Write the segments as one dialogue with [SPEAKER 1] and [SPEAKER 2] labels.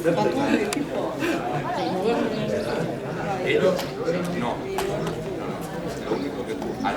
[SPEAKER 1] Ellos no. Lo único que tú al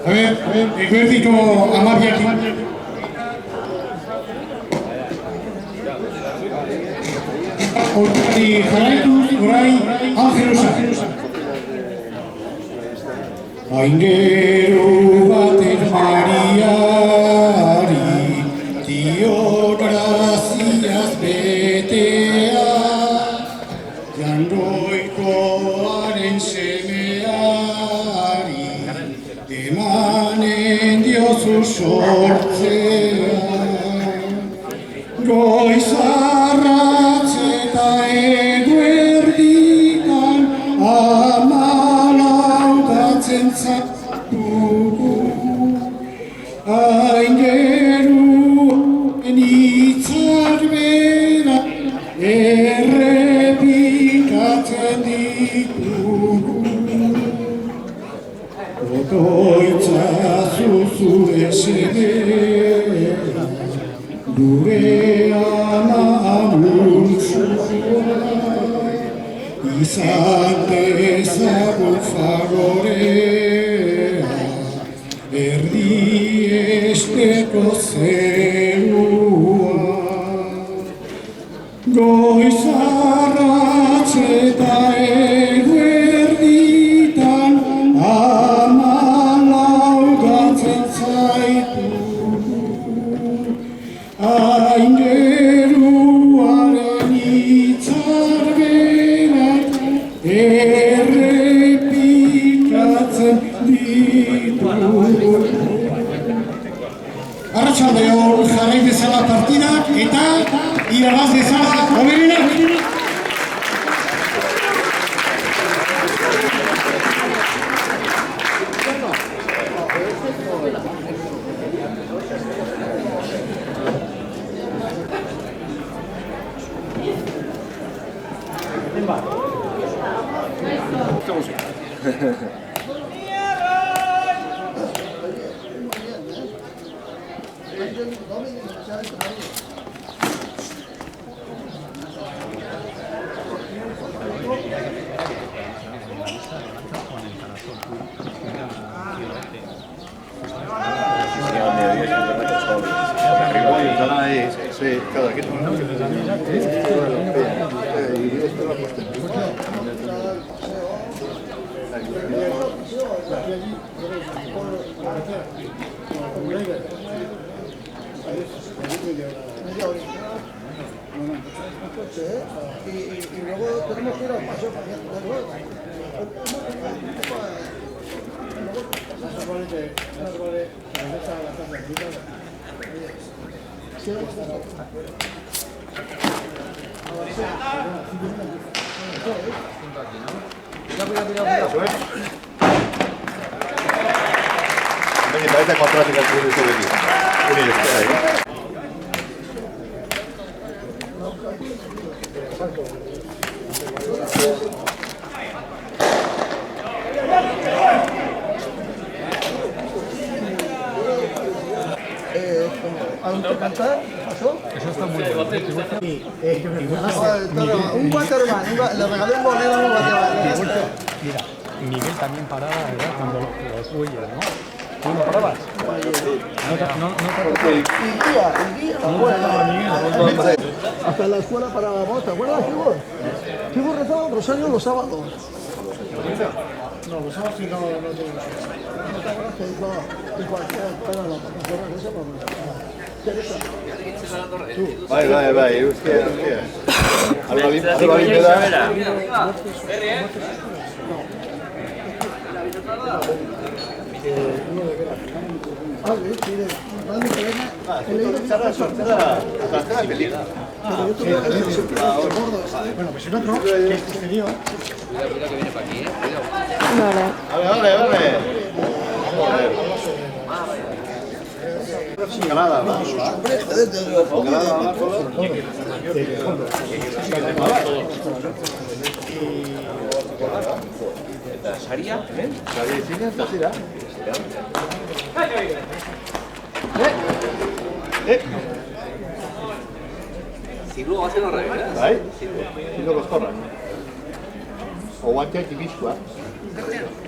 [SPEAKER 2] A ver, eguerdiko amabiak. Hortari jarraituz, orain, Angelusa. Aingeru baten Mariari, dio graziaz betea, jangoikoaren semeari, emanen diozu sortzea. Goizarratz eta eguerditan amalaudatzen zatugu. Aingeruen itzarbera errepikatzen ditugu. Otoitzazu zure semea, gure ama amultzua, izan dezagun fagorea, erdiesteko zerua. Goizarratz eta eguerditan amalaudatzen zaitugu. Aingeruaren itzarberak errepikatzen ditugu. Arratsaldeon, jarrai dezala partidak eta irabaz dezala hoberenak.
[SPEAKER 3] Ahí, sí, cada quien.
[SPEAKER 4] Y luego tenemos que ir al paseo para luego.
[SPEAKER 3] Quindi avete contratti da quello che vedi. Quindi
[SPEAKER 4] ¿A cantar? ¿Pasó?
[SPEAKER 5] Eso está muy bueno.
[SPEAKER 4] Un Waterman, le regalé un bolero a un Waterman.
[SPEAKER 5] Mira, Miguel también paraba, ¿verdad? Cuando los bueyes, ¿no? ¿Tú no parabas?
[SPEAKER 4] El día, hasta en la escuela parábamos, ¿te acuerdas, Chibos? Chibos rezaba el rosario los sábados.
[SPEAKER 2] No, los sábados sí no tengo.
[SPEAKER 4] ¿No te acuerdas que dijo, para la profesora esa,
[SPEAKER 3] Vai, usted. Alba limpia.
[SPEAKER 2] Bueno, pues el otro, que es exterior.
[SPEAKER 1] Cuidado que viene para aquí, cuidado.
[SPEAKER 3] Vale. Nada,
[SPEAKER 1] ¿Saria? Si luego hacen al revés, ¿verdad?
[SPEAKER 3] Bai? Hizo los corran. O guanteak ibizkoa.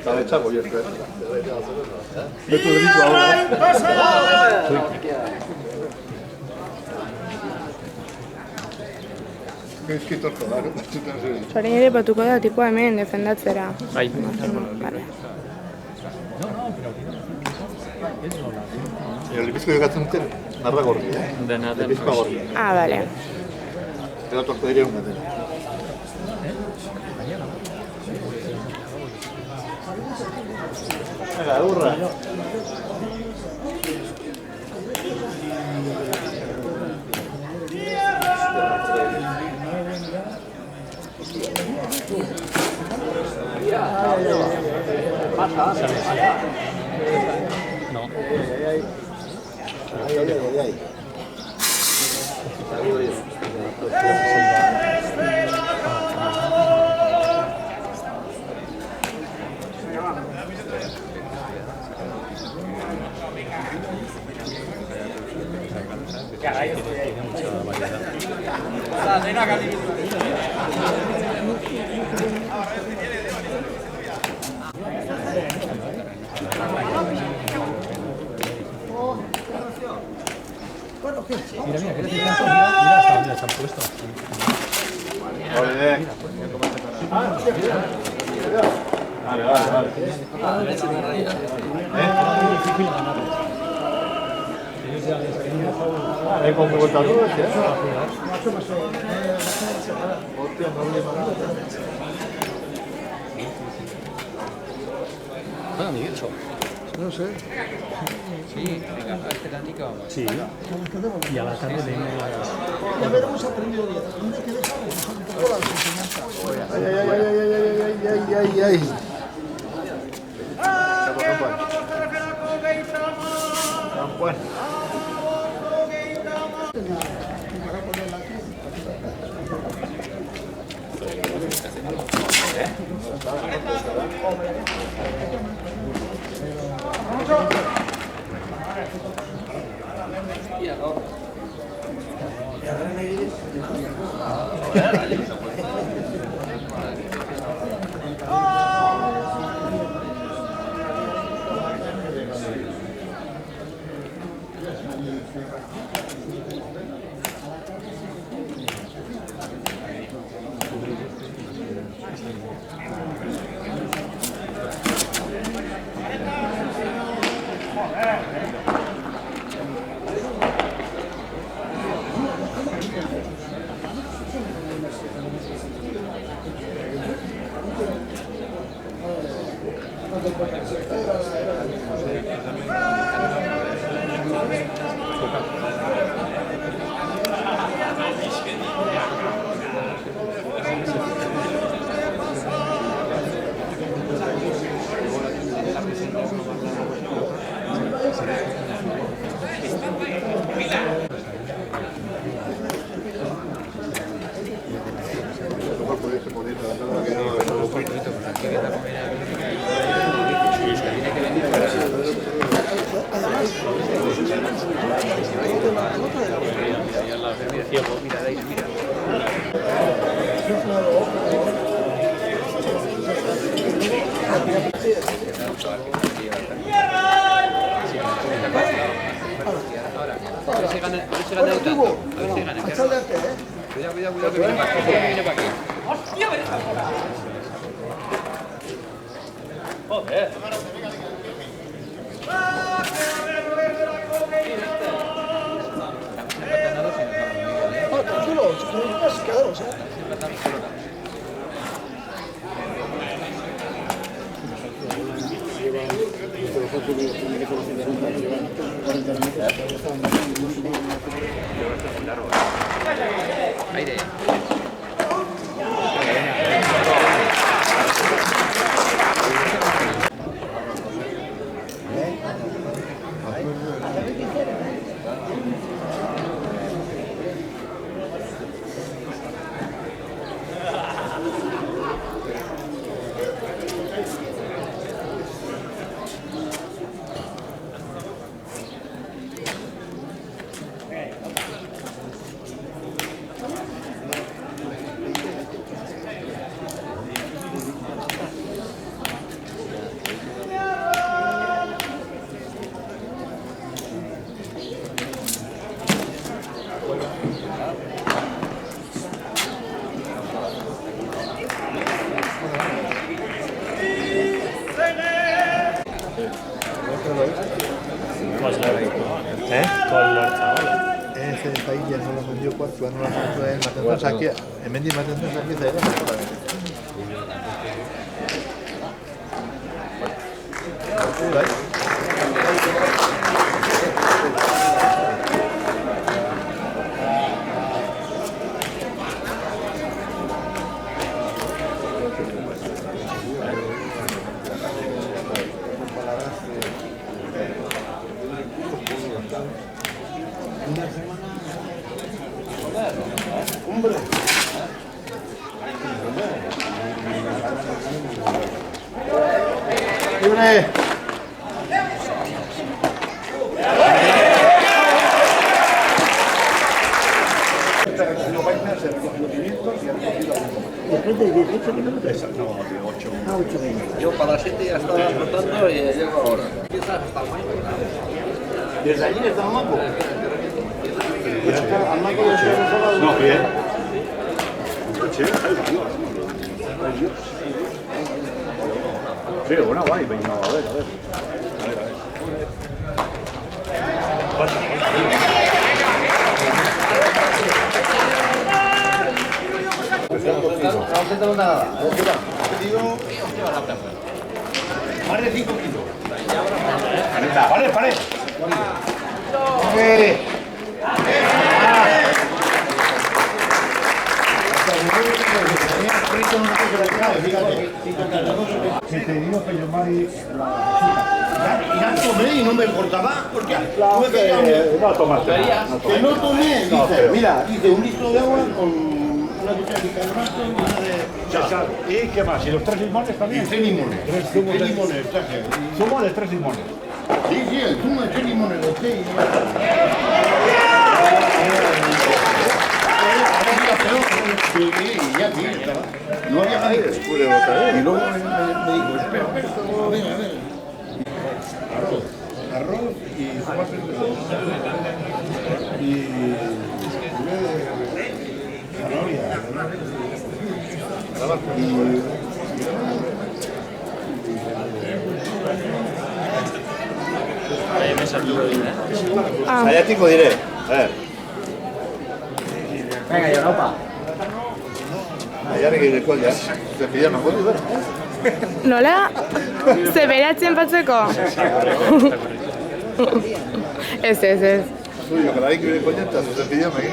[SPEAKER 3] Eta betxako jo esker. Betu deditu ahora. Eskitorko da, no?
[SPEAKER 6] Zorin ere batuko da tipo hemen defendatzera.
[SPEAKER 5] Bai.
[SPEAKER 6] Vale.
[SPEAKER 3] Libizko jokatzen duten, narra gorri,
[SPEAKER 5] Dena.
[SPEAKER 3] Libizkoa gorri.
[SPEAKER 6] Ah, vale.
[SPEAKER 3] Eta torko diria un gaten. Venga, urra.
[SPEAKER 5] No.
[SPEAKER 3] Ay.
[SPEAKER 5] Tiene mucha variedad. Mira, ¿qué decís? Mira, se han puesto.
[SPEAKER 3] Vale. Vale, con vuelta todo, ¿sí?
[SPEAKER 5] Bueno, Miguel,
[SPEAKER 4] No sé.
[SPEAKER 1] Sí, venga, a este táctica vamos.
[SPEAKER 5] sí. Y a la tarde vengo
[SPEAKER 4] Ya veremos aprendido bien. ¿Dónde que dejamos? Un poco las enseñanzas.
[SPEAKER 3] Ay. San Juan.
[SPEAKER 4] Tranquilo, quedaros,
[SPEAKER 1] Aire.
[SPEAKER 3] Ese país ya no lo vendió cuarto, no lo vendió en Matanzas aquí, en Mendy Matanzas aquí se era. ¡Libre!
[SPEAKER 7] Yo para las 7 ya estaba cortando y llego ahora.
[SPEAKER 3] ¿Desde allí está el maco? No, bien. Sí, bueno, guay, venga, a ver.
[SPEAKER 7] No sentamos nada.
[SPEAKER 3] Más de 5 kilos. Pare.
[SPEAKER 2] Que te digo que yo Mari ya tomé y no me importaba porque
[SPEAKER 3] No tomaste.
[SPEAKER 2] que no tomé, dice, mira, dice un litro de agua con una cuchara de bicarbonato y una de
[SPEAKER 3] ¿Y qué más? ¿Y los 3 limones también?
[SPEAKER 2] 3 limones. 3 limones, traje.
[SPEAKER 3] Zumo de 3 limones.
[SPEAKER 2] Sí, el zumo de 3 limones de té. Y ya tiene, no había nadie. Y luego me dijo, espera, venga, a ver. Arroz y sopas y zanahoria.
[SPEAKER 3] Allá te diré.
[SPEAKER 7] Venga, Europa.
[SPEAKER 3] Allá le quedé con ya. Se pidieron una foto, ¿verdad?
[SPEAKER 6] Nola? Ze beratzen patzeko? Ez.
[SPEAKER 3] Suyo, que la hay que ir coñeta, se pidió aquí.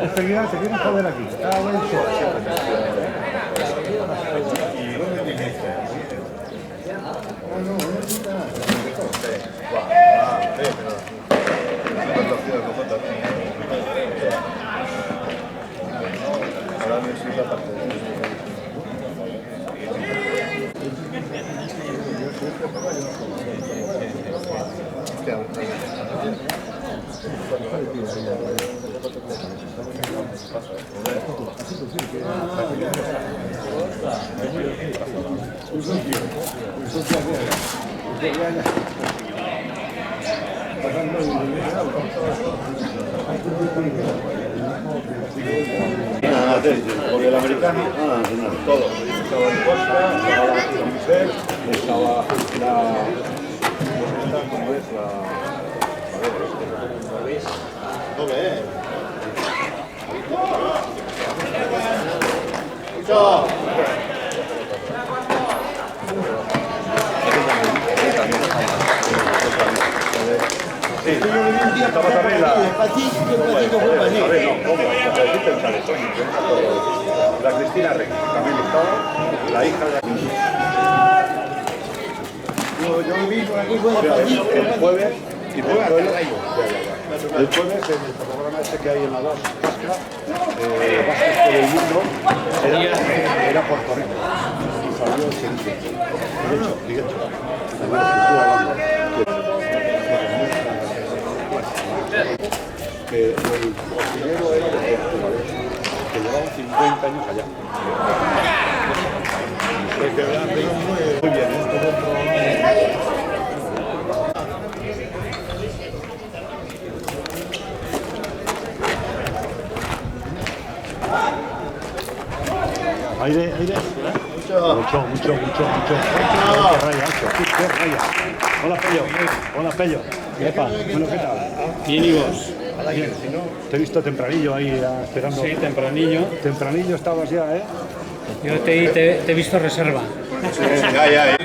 [SPEAKER 2] Enseguida se quieren joder aquí. Porque el americano, todo. Estaba el Costa, estaba la Unicef, estaba ¿cómo es? Estaba también la Cristina Rey, también estaba, la hija de... Yo viví por aquí, el jueves, y por el jueves en el programa este que hay en la 2, Vázquez por el mundo, era Puerto Rico, y salió el siguiente. De hecho, que el cocinero era de Portugal, que llevaban 50 años allá. Muy bien, Aire. Mucho. Raya. Hola, Pello. Epa, bueno, ¿qué tal?
[SPEAKER 5] Bien, ¿y vos?
[SPEAKER 2] Bien, te he visto tempranillo ahí esperando.
[SPEAKER 5] Sí, tempranillo.
[SPEAKER 2] Tempranillo estabas ya, ¿eh?
[SPEAKER 5] Yo te he visto reserva.
[SPEAKER 2] Ya.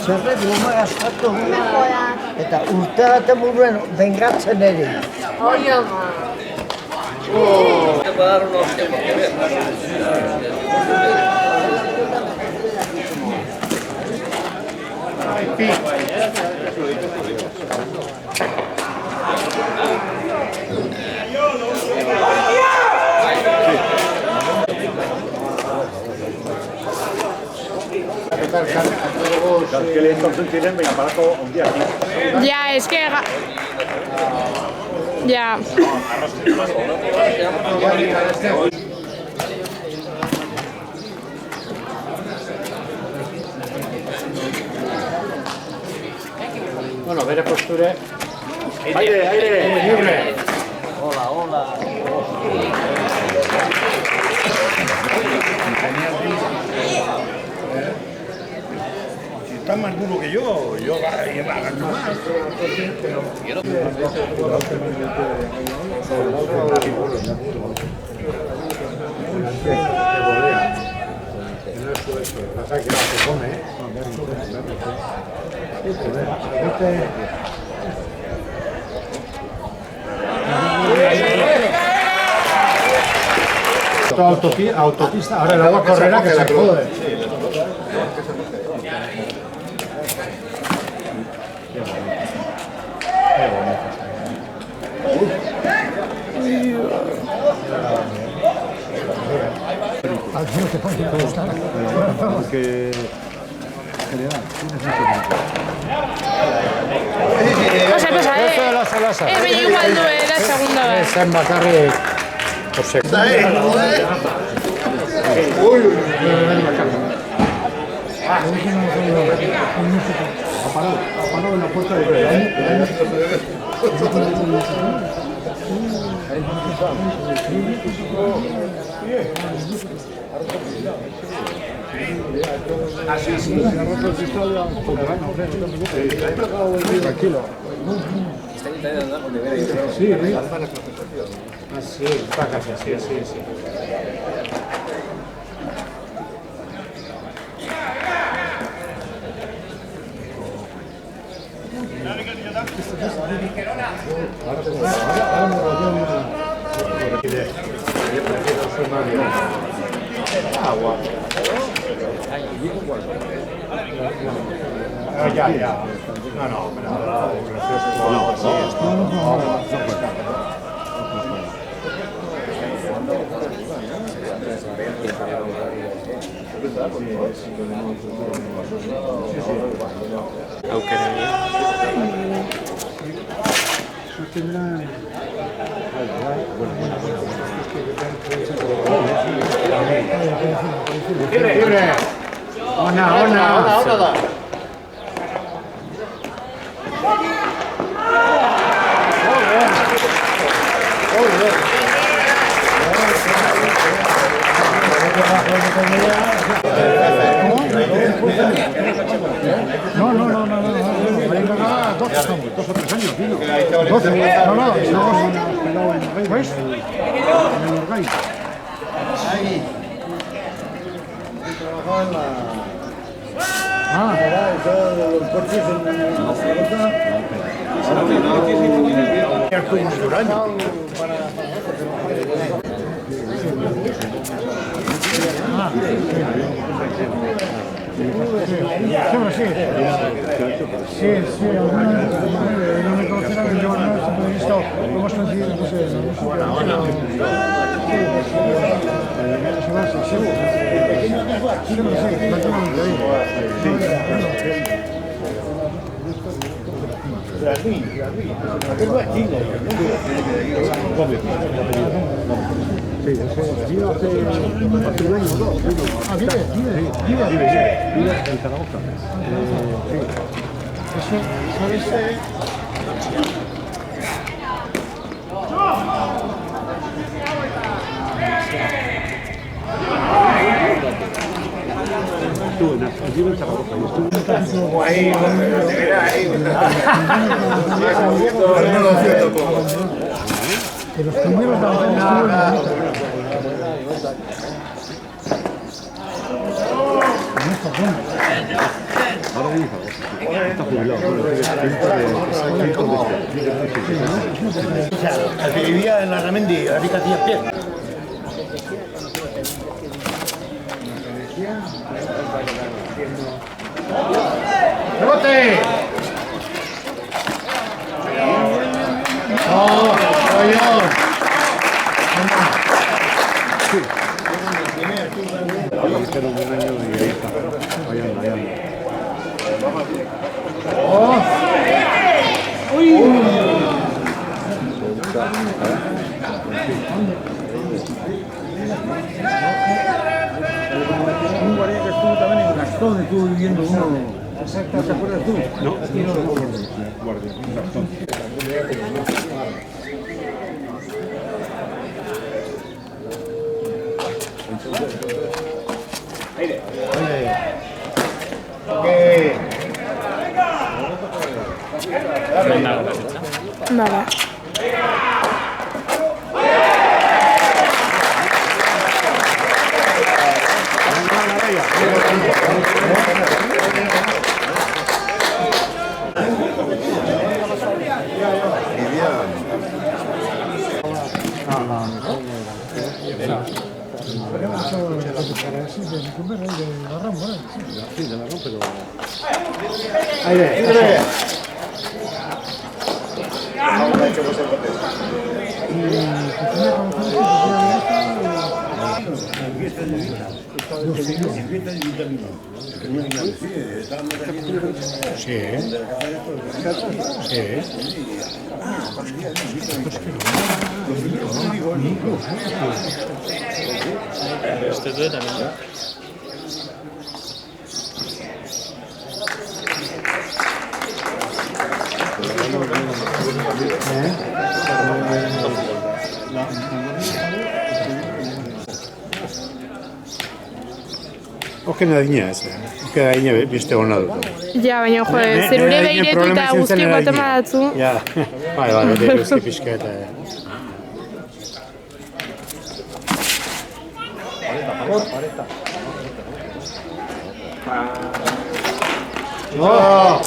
[SPEAKER 4] Zerrek luma gaztatu eta urte baten buruen bengatzen ere.
[SPEAKER 6] Oi, ama.
[SPEAKER 7] Te va a dar unos tiempos que ver.
[SPEAKER 2] Pi. Que entonces tienen el aparato un día aquí.
[SPEAKER 6] Ya, es que... Ya.
[SPEAKER 2] Bueno, ver postura. Aire, aire, libre.
[SPEAKER 7] Hola, hola.
[SPEAKER 2] Si está más duro que yo va a ganar más.
[SPEAKER 3] Autopista, ahora el agua correrá que se jode.
[SPEAKER 6] Pasa, baina igual duela segunda vez.
[SPEAKER 3] Zen bakarrik... Ha parado en la puerta de... Tranquilo.
[SPEAKER 7] Está intentando andar con deber ahí.
[SPEAKER 3] Sí, así, está casi así, así. Agua. Ya. No, Libre. Ona. No. Venga, 2 o 3 años, tío. 12. No, ¿ves? En el Orgay. Ahí. Trabajaba en la... los coches en la flota. Sí, no me conocerán, yo no he visto, lo hemos coincidido, no sé. Sí, hace un año o 2. Ah, vive en Zaragoza. Sí. ¿Sabes? Vive en Zaragoza. Que los primeros está jubilado. Al que vivía en la Ramendi, a Rica Tías Pies. ¡Rebote!
[SPEAKER 2] ¡Fuerte! ¡Oh! Pero un año y ahí está. Allá anda. ¡Oh! ¡Uy!
[SPEAKER 8] Un guardia que estuvo también en Gastón, estuvo viviendo uno. ¿No te acuerdas tú?
[SPEAKER 2] No, guardia, un Gastón. Aire.
[SPEAKER 6] Vale.
[SPEAKER 2] Aire.
[SPEAKER 5] Este tú también.
[SPEAKER 2] Oke nadina ez. Oke nadina beste hona dut.
[SPEAKER 6] Ja, baina jo, zerure behiretu eta guztiak bat ematzu.
[SPEAKER 2] Ja, bai, beste pixka eta... ¡Oh!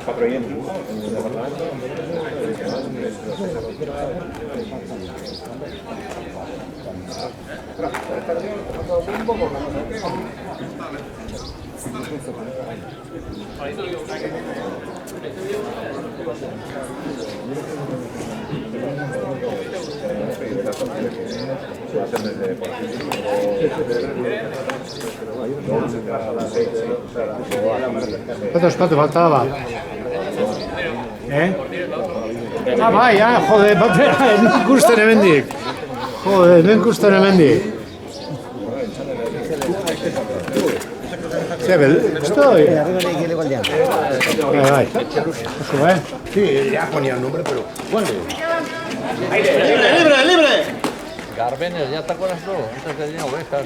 [SPEAKER 1] Cuatro y en 5 en el departamento.
[SPEAKER 2] Espatu, faltaba. Ah, bai, jode, nik ikusten hemendik. Jode, nik ikusten hemendik. Zebel, estoy. Bai. Oso,
[SPEAKER 8] Sí, ya ponía el nombre, pero ¿cuándo?
[SPEAKER 7] ¡Libre! Garbenes, ¿ya te acuerdas tú? Antes tenía ovejas.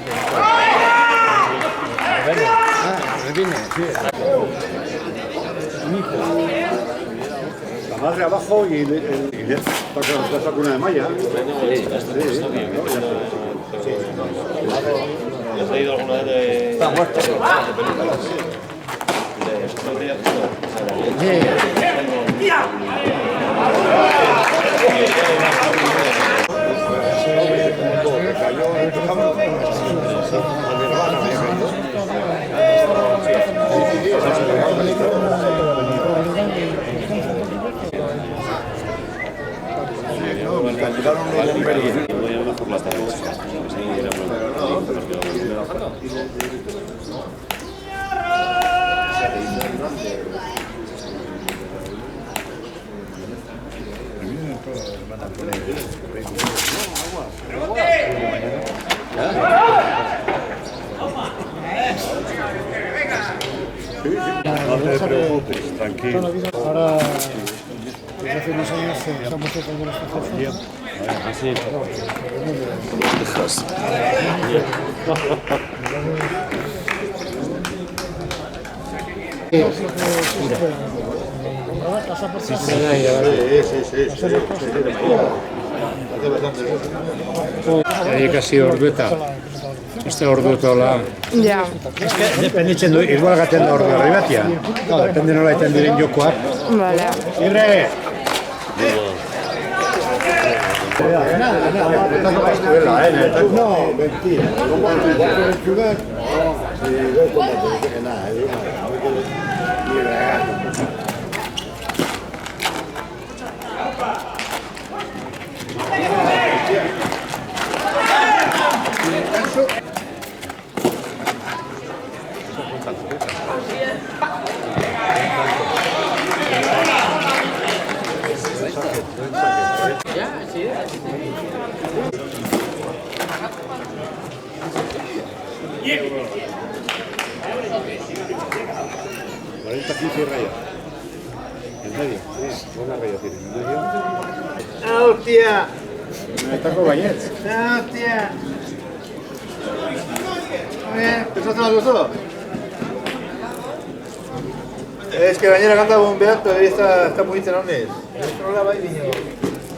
[SPEAKER 7] Garbenes. Revine, sí.
[SPEAKER 2] La madre abajo y está con una de malla.
[SPEAKER 1] ¿Has leído alguna vez de...?
[SPEAKER 7] Está muerto.
[SPEAKER 2] No te preocupes, tranquilo.
[SPEAKER 8] Ahora, desde hace unos años somos hijos de los procesos.
[SPEAKER 2] Así.
[SPEAKER 8] Casa por casa.
[SPEAKER 5] Kasi ordueta. Este orduetola.
[SPEAKER 6] Ja.
[SPEAKER 5] Dependitzen du, igual gaten da ordu herri batia. Depende nola eten diren jokoak.
[SPEAKER 6] Vale.
[SPEAKER 5] Irre!
[SPEAKER 2] No, mentira. ¿Cómo puedes jugar?
[SPEAKER 3] ¡Hostia!
[SPEAKER 5] Etako baietz.
[SPEAKER 3] ¡Hostia! Muy bien, ¿eso te lo gustó? Es que gainera kanta bombeak, pero está muy tenonez. No la bai bino.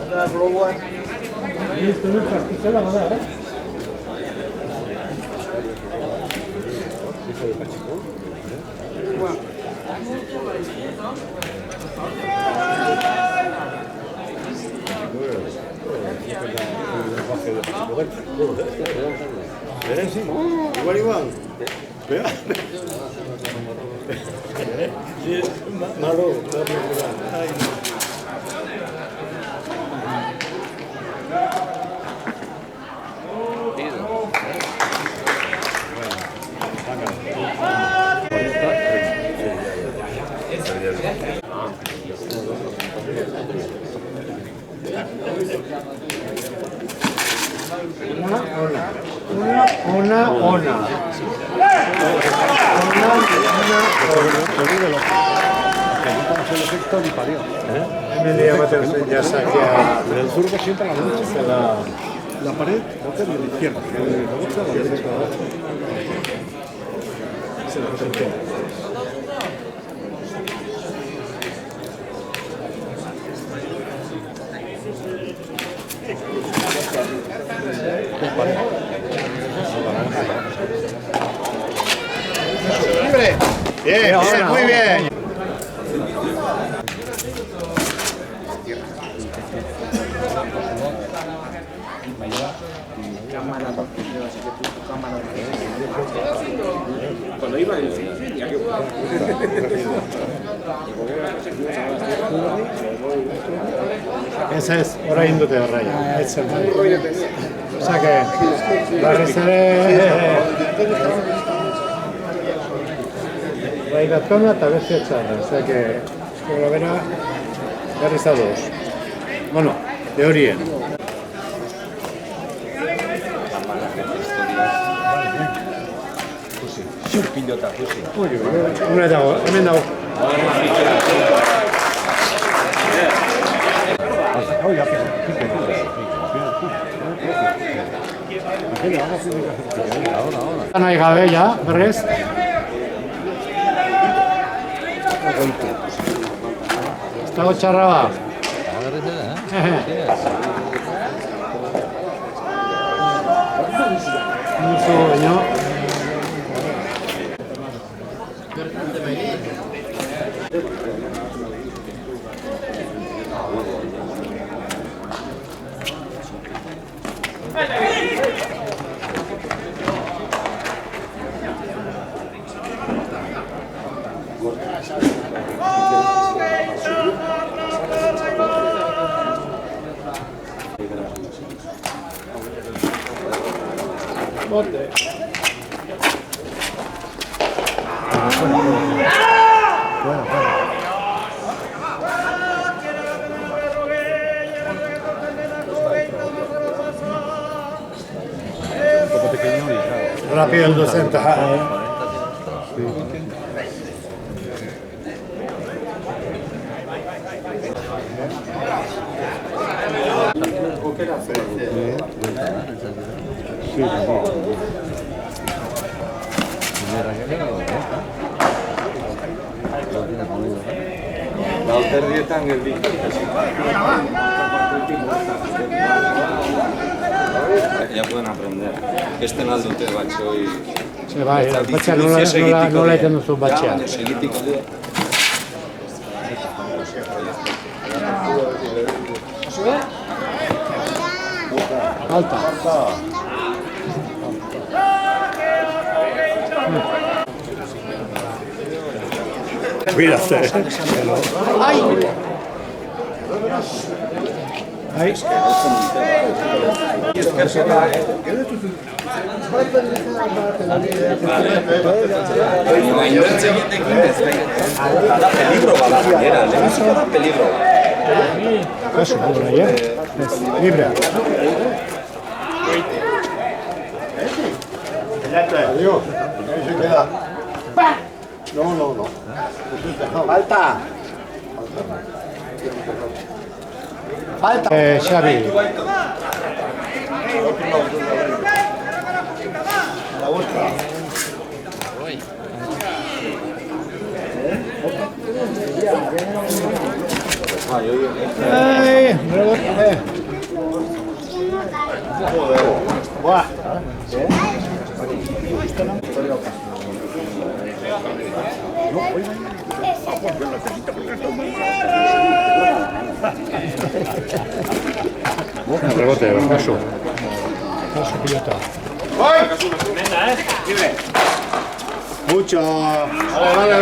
[SPEAKER 3] Anda globoan.
[SPEAKER 8] Esto no es pastizela, nada, ¿eh?
[SPEAKER 2] Igual. Malo, el efecto ni parió.
[SPEAKER 5] Hemen ematen ya saquea.
[SPEAKER 2] El zurdo siempre a la derecha. La pared, bote de la izquierda. La bote a la derecha. Se lo presentó.
[SPEAKER 3] ¡Hombre! Bien, bien, muy bien.
[SPEAKER 1] Cuando iba en ya que
[SPEAKER 5] Esa es, orain dute horreia. Etzen. Osa que, barriz ere... Bai bat kona eta beste txarra. Osa que, eskora bera, barriz adoz. Bueno, de horien.
[SPEAKER 1] pilota, Fusi.
[SPEAKER 5] Una dago, hemen dago. Nahi gabe, ja, berrez. Ez dago txarra ba. Musu, baino. Bote. Bueno. Rápido el docente.
[SPEAKER 1] Ya pueden aprender. Este no dute batxoi.
[SPEAKER 5] Se va, batxa nola egiten duzu batxea.
[SPEAKER 1] Segitiko du.
[SPEAKER 5] Alta. Cuídate. ¡Ay! ¡Ay!
[SPEAKER 1] Peligro bada, gainera. Lehenbiziko da peligro.
[SPEAKER 5] Eso, ya. Libre.
[SPEAKER 2] Adiós. Ahí se queda. No. Falta.
[SPEAKER 5] Xavi.
[SPEAKER 2] La vuestra.
[SPEAKER 5] ¡Ay!
[SPEAKER 2] Buah.
[SPEAKER 5] Rebote, caso. Caso, pilota.
[SPEAKER 2] Mucho. Vale.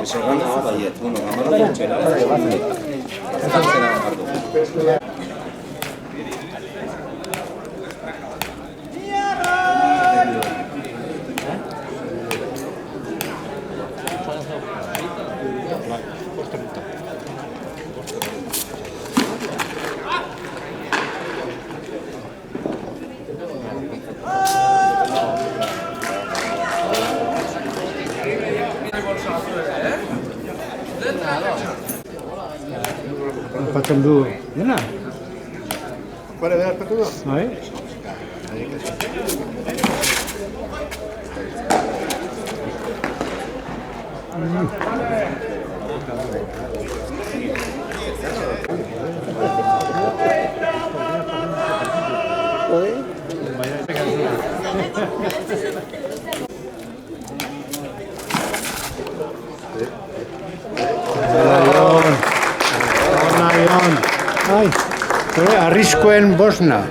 [SPEAKER 1] Eso gana baiet. Bueno, gamara txera.
[SPEAKER 5] Empaten du. Dena?
[SPEAKER 3] ¿Cuál es el partido?
[SPEAKER 5] Bai? Ai, arriskuen Bosna.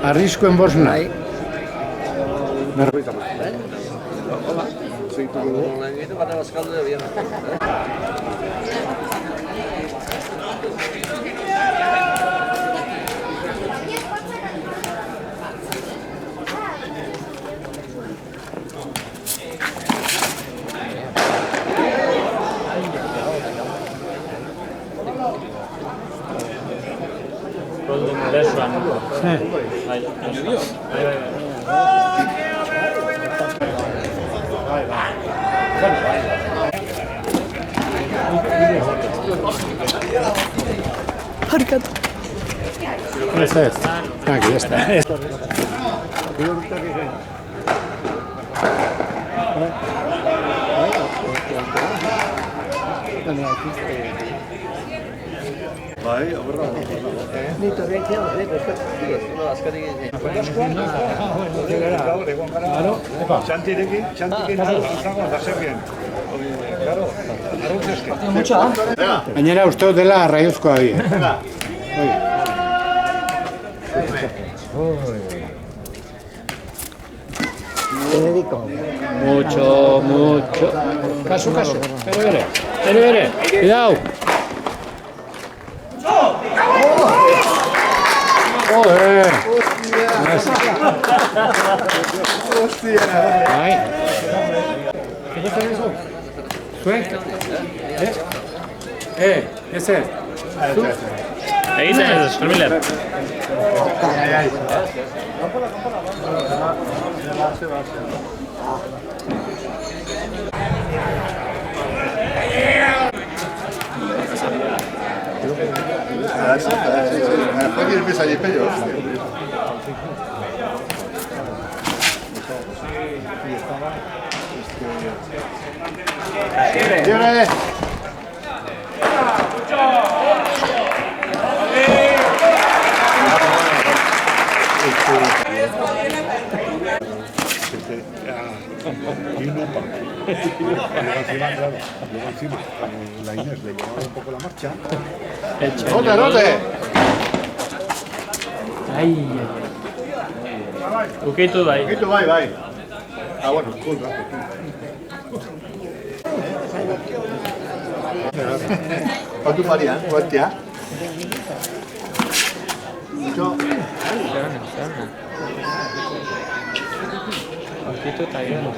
[SPEAKER 5] Arriskuen Bosna.
[SPEAKER 6] Barkatu.
[SPEAKER 5] Ez. Aquí, ya está. Gainera uste dela arraiozkoa bi. Mucho. Caso. Bere. Cuidado. Joder! Bai. Zuek? Ez ez.
[SPEAKER 9] Egiten ez, Fermiller.
[SPEAKER 3] Aquí empieza allí pello. ¡Libre! Luego encima, la Inés le llevaba un poco la marcha. ¡Rote, rote!
[SPEAKER 9] Ukitu bai.
[SPEAKER 3] Ukitu bai, bai. Ah, bueno, cool, ¿Cuánto farían? ¿Cuántia? Yo.
[SPEAKER 9] Ukitu eta gero.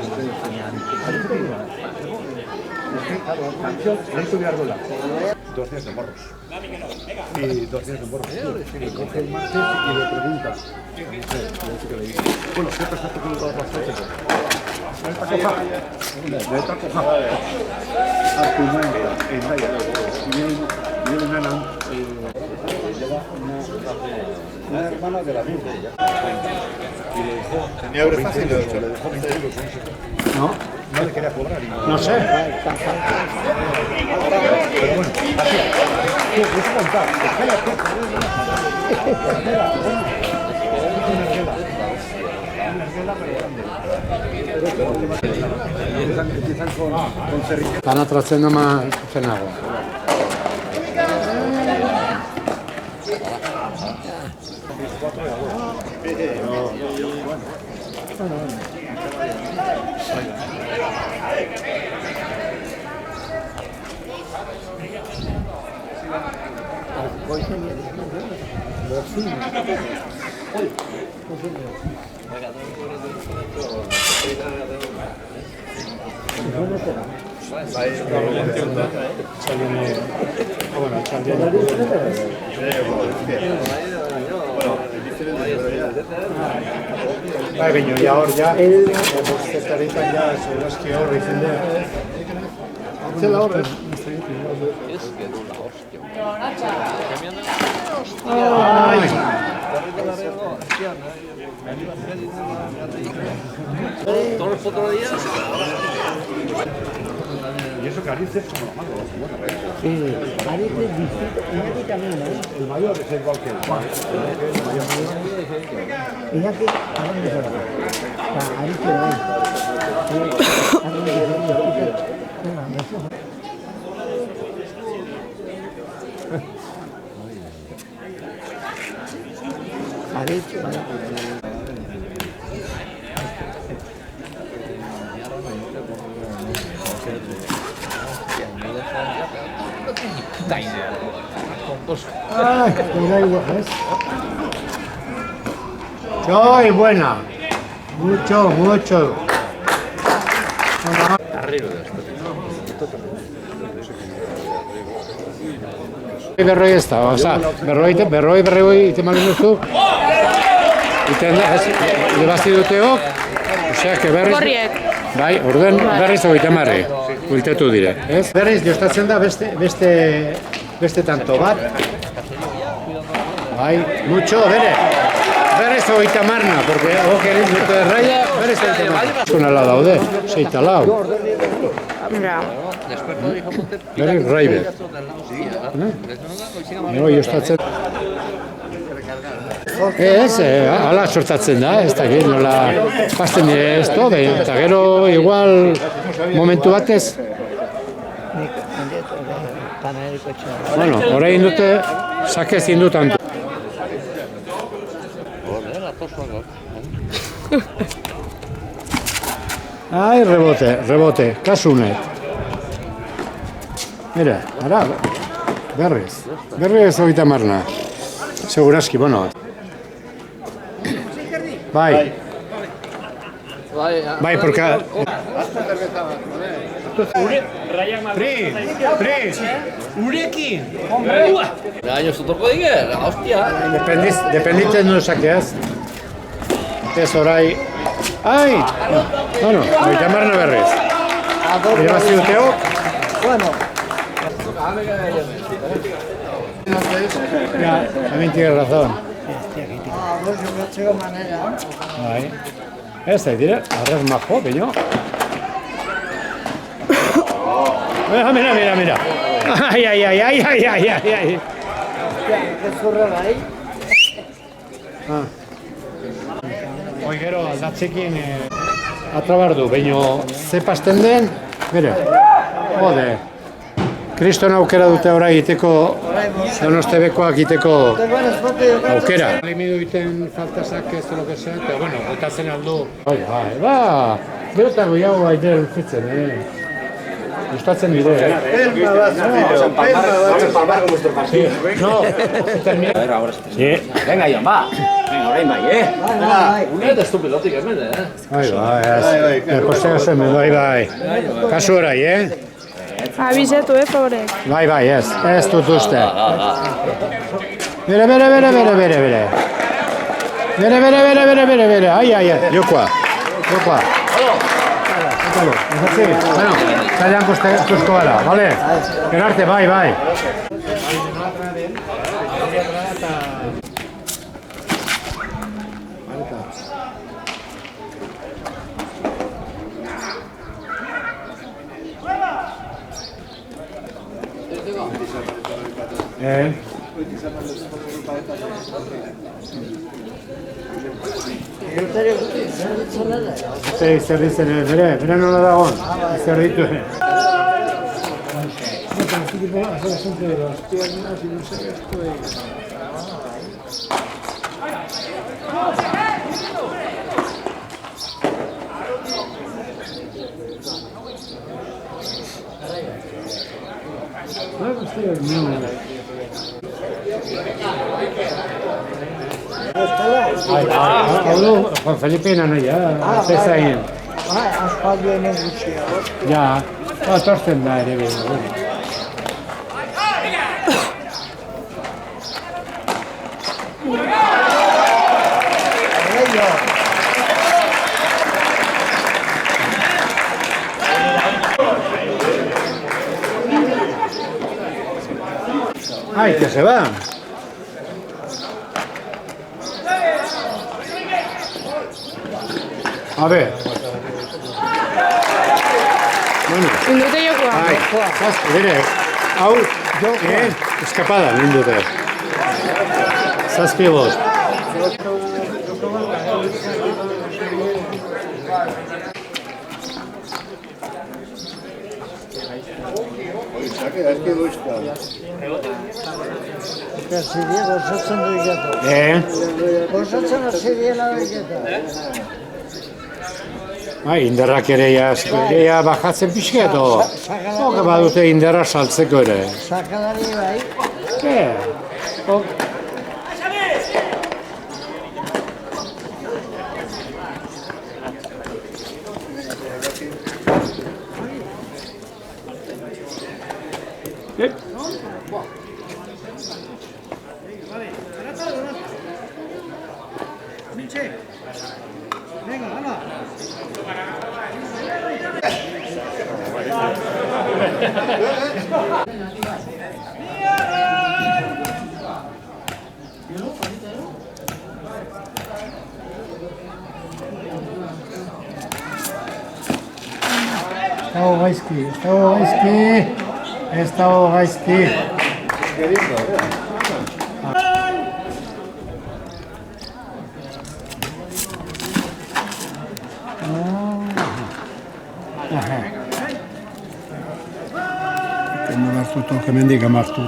[SPEAKER 2] Esto de Argola. 2 días de morros. Y 2 días de morros. Le coge el martes y le pregunta. Bueno, ¿qué pasa con todas las cosas? De esta coja. A tu madre, en Raya. Y viene Nana. Lleva una hermana de la Virgen. Y le dejó.
[SPEAKER 3] ¿Tenía euros fácil o 8?
[SPEAKER 2] Le dejó 20 euros.
[SPEAKER 5] No?
[SPEAKER 2] No le quería cobrar.
[SPEAKER 5] No sé.
[SPEAKER 2] Pero bueno, así. Es contar. Espérate. Espera, bueno. Empiezan con cerrillos.
[SPEAKER 5] Están atratzen ama zenago. Bai, baina, ja hor, ja, bostetaritan, ja, segurazki horri zendea. Zela horre.
[SPEAKER 7] Todos los fotodías.
[SPEAKER 2] Y eso que Ariz es como la mano, bueno,
[SPEAKER 4] Sí, Ariz es distinto, Iñaki también, ¿eh?
[SPEAKER 2] el mayor es igual que el Juan.
[SPEAKER 4] Iñaki, ¿a dónde se va? Ariz se va. ¿A dónde se va? Ariz,
[SPEAKER 5] Ay, mira igual, ¿ves? Muy buena. Mucho, mucho. Berroi ez da, oza, berroi ite malen duzu. Iten da, lebazti duteok, osea, que berriz...
[SPEAKER 6] Gorriek.
[SPEAKER 5] Bai, orden berriz 30 ultetu dire, ez? Berriz jostatzen da beste tanto bat. Bai, mucho, berriz 30 porque oke egin dute erraia, berriz 30. Zuna la daude, 6 lau.
[SPEAKER 6] Ja.
[SPEAKER 5] Berriz raibe. Ego jostatzen. Ez, ala sortatzen da, ez da gero, nola pasten dire ez to, eta gero igual momentu batez. Bueno, orain dute, sake ezin dut antu. Ai, rebote, kasunet. Mira, ara, berriz 30. Segurazki, bueno. Bai. Bai, porque...
[SPEAKER 9] Urekin!
[SPEAKER 7] Año zutoko dige, hostia.
[SPEAKER 5] Dependitzen du sakeaz. Ez orai... Ai! Bueno, oita marna berriz. Irabazi duteok.
[SPEAKER 4] Bueno.
[SPEAKER 5] Ya, también tienes razón.
[SPEAKER 4] Pues yo me estoy de manera.
[SPEAKER 5] Bai. Ez da, dire, arrez majo, peño. Mira. Ai.
[SPEAKER 4] Que zurra ahí.
[SPEAKER 5] Hoi gero aldatzekin atrabar du, baino ze pasten den, bere, jode. Kriston aukera dute orain egiteko, Donostiakoak egiteko aukera. Limidu egiten faltasak ez lo que sea, eta bueno, botatzen aldu. Bai, gero eta goiago aire luzitzen, gustatzen dire,
[SPEAKER 2] Pelma bat,
[SPEAKER 5] Sí, no, termina. Sí.
[SPEAKER 7] Venga, Ion, va. Venga, orain bai, Une eta estupidotik hemen,
[SPEAKER 5] Kostega zen, bai. Kasu orai,
[SPEAKER 6] Abizatu, favorek.
[SPEAKER 5] Bai, ez dut uste. Bere. Bere. Ai, jokoa. Bueno, zailan kuzko gara, bale? Gerarte, bai. Zer ditzen, bere nola dagoen, zer ditu. Juan Felipe nanaia, zezain.
[SPEAKER 4] Aspaldien gutxia.
[SPEAKER 5] Ja, tortzen da ere behin. Ay, que se va. A ver. Bueno.
[SPEAKER 6] Indute jokoa.
[SPEAKER 5] Ai, bere, hau, eskapada, nindute. Zazpi bost.
[SPEAKER 4] Gozatzen duiketa. Gozatzen hasi diela duiketa.
[SPEAKER 5] Indarrak ere ja bajatzen pixkeato. Oke badute indarra saltzeko ere.
[SPEAKER 4] Sakalari bai. Ez dago gaizki. Ondo hartutu, hemendik amartu.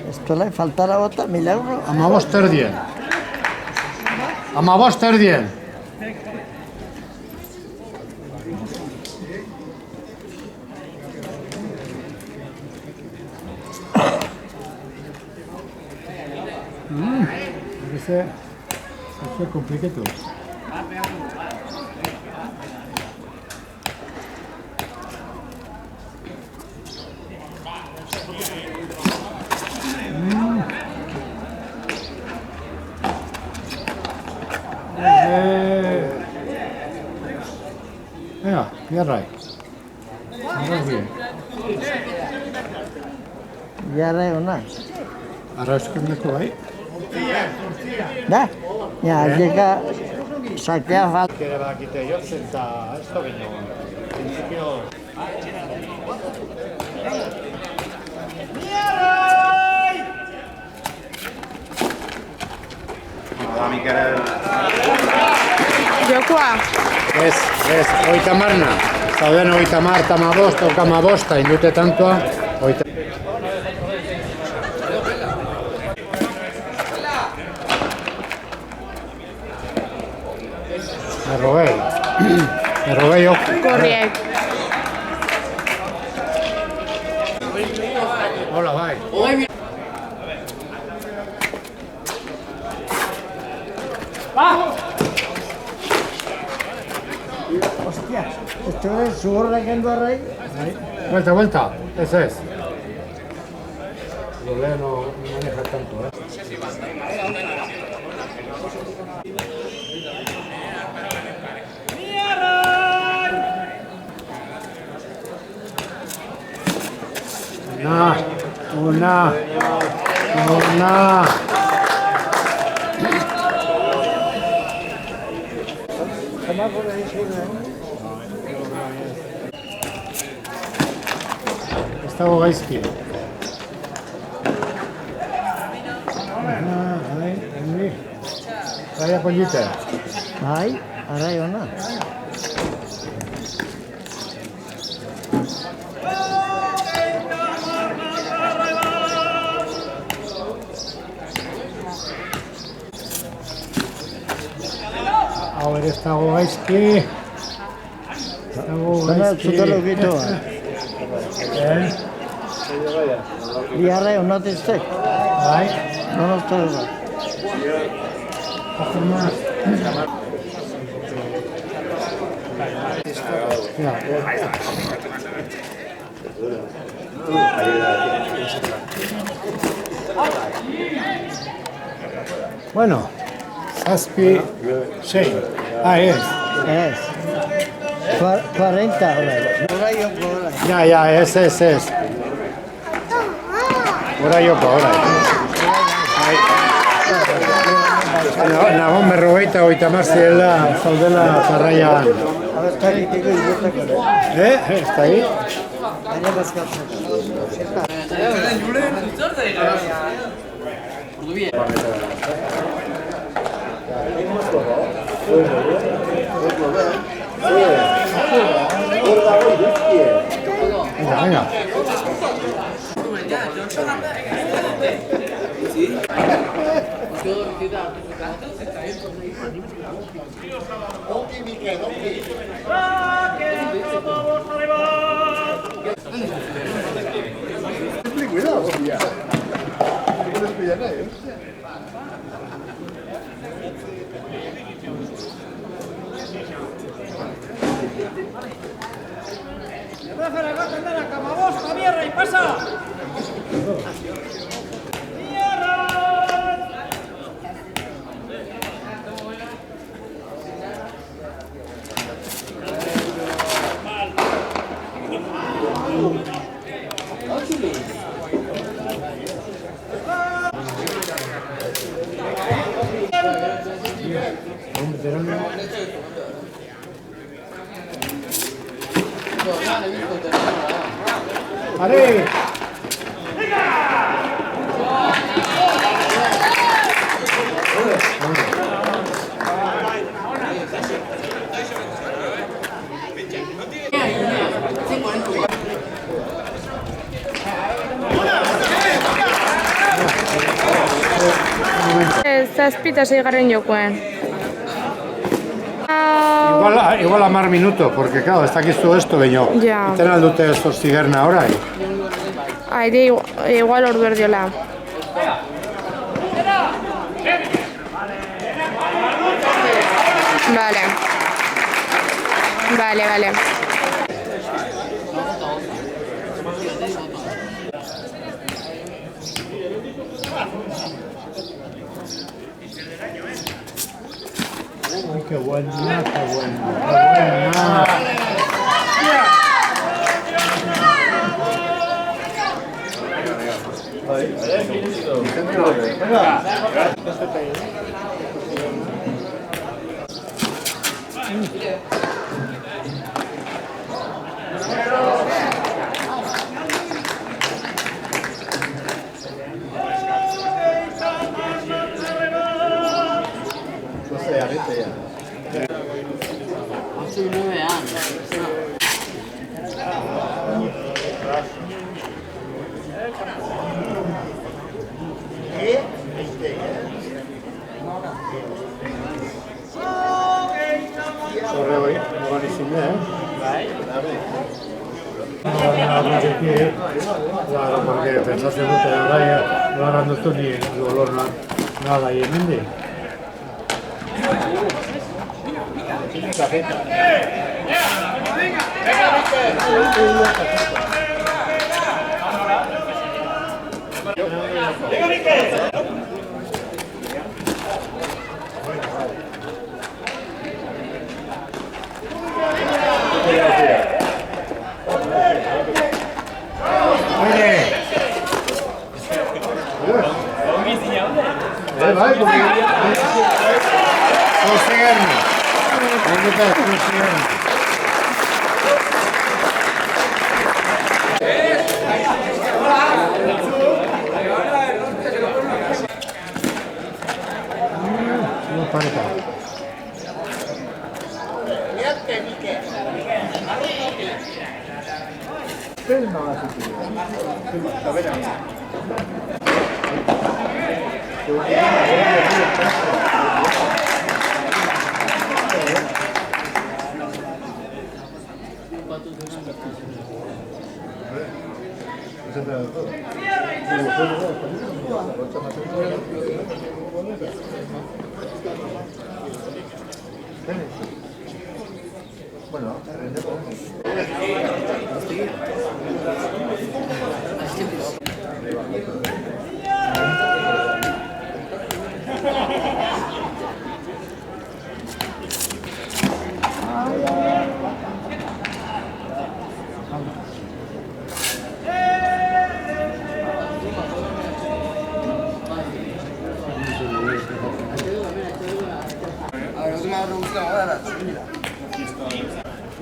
[SPEAKER 4] Esto le falta la bota, milagro.
[SPEAKER 5] Amabost erdien. Amabost erdien. Parece complicado. Venga, Jarrai.
[SPEAKER 4] Jarrai ona.
[SPEAKER 5] Arrauskundeko bai.
[SPEAKER 4] Da? Ja, llega sakea falta.
[SPEAKER 5] Kere bakite jotzen eta ez da baino. Principio...
[SPEAKER 6] Jokoa.
[SPEAKER 5] Ez, oita marna. Zauden oita mar, tamabost, okamabosta, indute tantoa. Oita... Errogei ok.
[SPEAKER 6] Gorriek.
[SPEAKER 5] Hola, bai.
[SPEAKER 4] Hostia, esto es su gorra que ando a rey.
[SPEAKER 5] Vuelta. Eso es. Lolé no maneja tanto, ¿eh? Una. Ez dago gaizki. Baina polita.
[SPEAKER 4] Bai, arai ona.
[SPEAKER 5] Hau ere ez dago gaizki.
[SPEAKER 4] Zena zutelo gitu. Biarra ona testek.
[SPEAKER 5] Bai.
[SPEAKER 4] No nos toca.
[SPEAKER 5] Bueno, zazpi, 6. Ez.
[SPEAKER 4] 40 ahora.
[SPEAKER 5] Ja, ez. Hora joko. Nagon berrogeita hogeita marziela zaudela zarraian. Ez da hi? Venga.
[SPEAKER 3] Cuidado, hostia. No puedes pillar nadie.
[SPEAKER 8] Zaragoza, anda la camabosta, mierda, y pasa.
[SPEAKER 5] Are!
[SPEAKER 6] Zazpita 6. jokoan.
[SPEAKER 5] Igual a 10 minutos, porque claro, está aquí todo esto, beño.
[SPEAKER 6] Ja.
[SPEAKER 5] Iten aldute zortzigarna orain.
[SPEAKER 6] Aire igual ordu erdiola. Vale.
[SPEAKER 5] Qué buena, qué buena. Claro, porque pensaste mucho de ahora no agarrando esto ni el olor nada ahí en Mendy.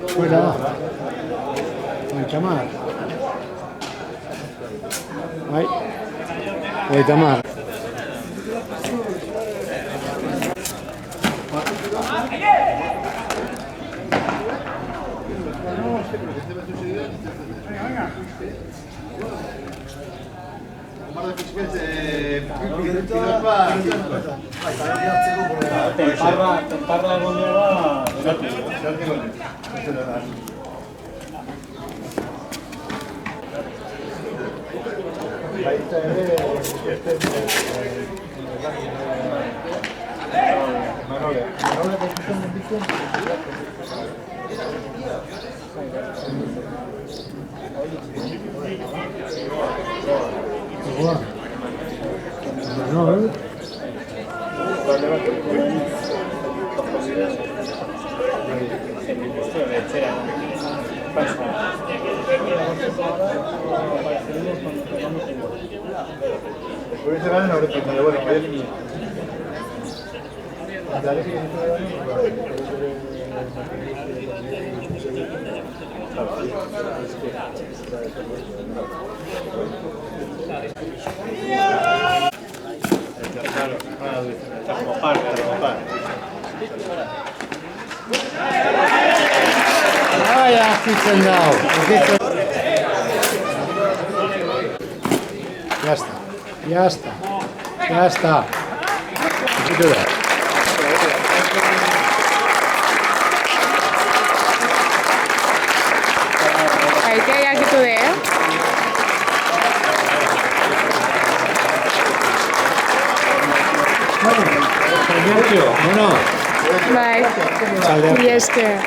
[SPEAKER 5] Fuera. Voy Tamar. Ay. Voy Tamar.
[SPEAKER 8] Temparra egonera
[SPEAKER 3] Dale,
[SPEAKER 5] Ai, azitzen dau. Ya está, ya está, ya está. Ukitu da.
[SPEAKER 6] Aitea jakitu de,
[SPEAKER 5] Bueno,
[SPEAKER 6] Bai.
[SPEAKER 5] Txaldeak.
[SPEAKER 6] Mila esker.